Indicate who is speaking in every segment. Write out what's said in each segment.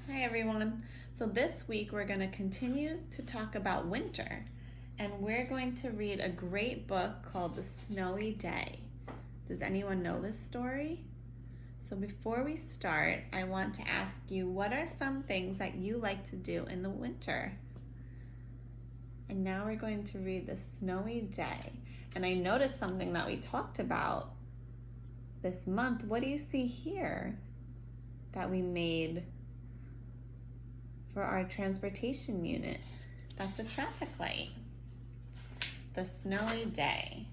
Speaker 1: Hi everyone. So this week we're going to continue to talk about winter, and we're going to read a great book called The Snowy Day. Does anyone know this story? So before we start, I want to ask you, what are some things that you like to do in the winter? And now we're going to read The Snowy Day. And I noticed something that we talked about this month. What do you see here that we made for our transportation unit? That's a traffic light. The Snowy Day.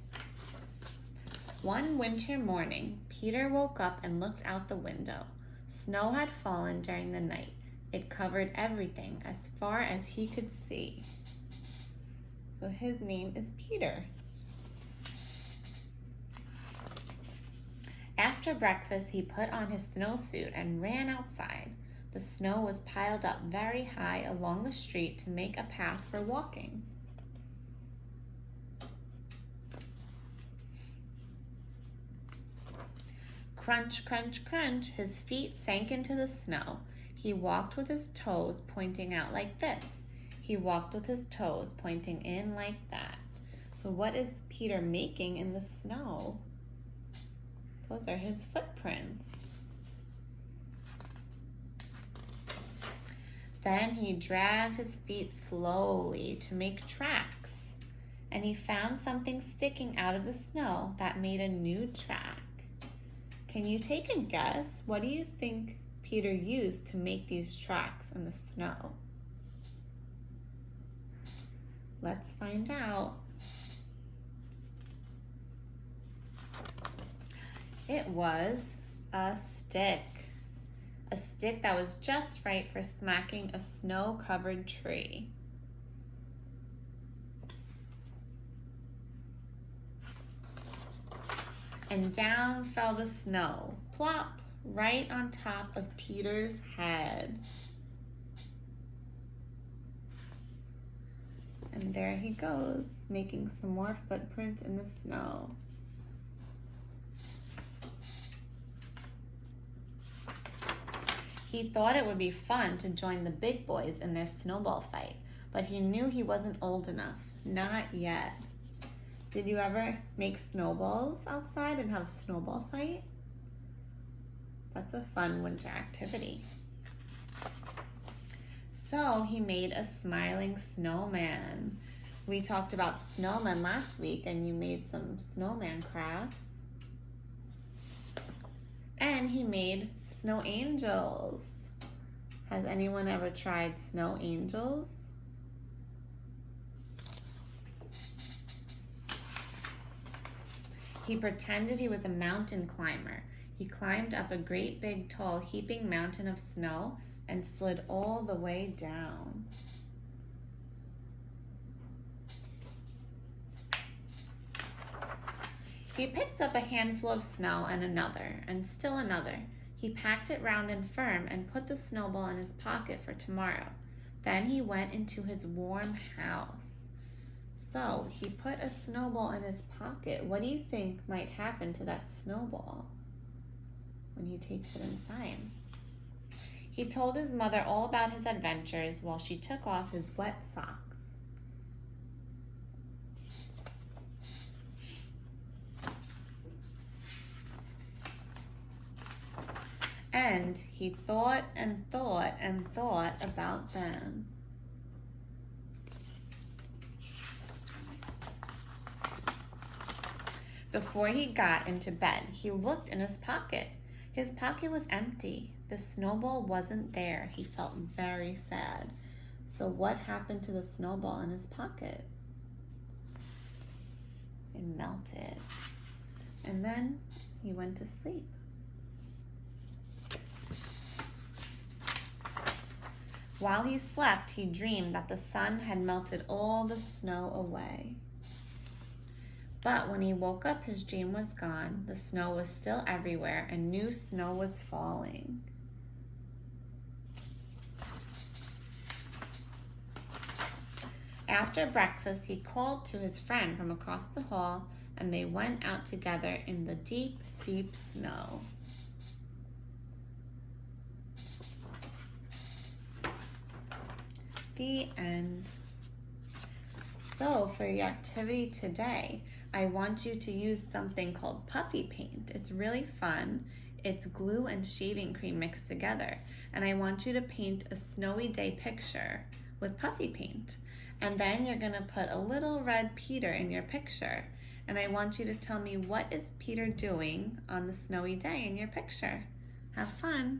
Speaker 1: One winter morning, Peter woke up and looked out the window. Snow had fallen during the night. It covered everything as far as he could see. So his name is Peter. After breakfast, he put on his snowsuit and ran outside. The snow was piled up very high along the street to make a path for walking. Crunch, crunch, crunch, his feet sank into the snow. He walked with his toes pointing out like this. He walked with his toes pointing in like that. So what is Peter making in the snow? Those are his footprints. Then he dragged his feet slowly to make tracks, and he found something sticking out of the snow that made a new track. Can you take a guess? What do you think Peter used to make these tracks in the snow? Let's find out. It was a stick. A stick that was just right for smacking a snow-covered tree. And down fell the snow, plop, right on top of Peter's head. And there he goes, making some more footprints in the snow. He thought it would be fun to join the big boys in their snowball fight, but he knew he wasn't old enough. Not yet. Did you ever make snowballs outside and have a snowball fight? That's a fun winter activity. So he made a smiling snowman. We talked about snowmen last week, and you made some snowman crafts. And he made snow angels. Has anyone ever tried snow angels? He pretended he was a mountain climber. He climbed up a great big tall heaping mountain of snow and slid all the way down. He picked up a handful of snow and another, and still another. He packed it round and firm and put the snowball in his pocket for tomorrow. Then he went into his warm house. So he put a snowball in his pocket. What do you think might happen to that snowball when he takes it inside? He told his mother all about his adventures while she took off his wet socks. And he thought and thought and thought about them. Before he got into bed, he looked in his pocket. His pocket was empty. The snowball wasn't there. He felt very sad. So what happened to the snowball in his pocket? It melted. And then he went to sleep. While he slept, he dreamed that the sun had melted all the snow away. But when he woke up, his dream was gone. The snow was still everywhere, and new snow was falling. After breakfast, he called to his friend from across the hall, and they went out together in the deep, deep snow. The end. So for your activity today, I want you to use something called puffy paint. It's really fun. It's glue and shaving cream mixed together. And I want you to paint a snowy day picture with puffy paint. And then you're gonna put a little red Peter in your picture. And I want you to tell me, what is Peter doing on the snowy day in your picture? Have fun.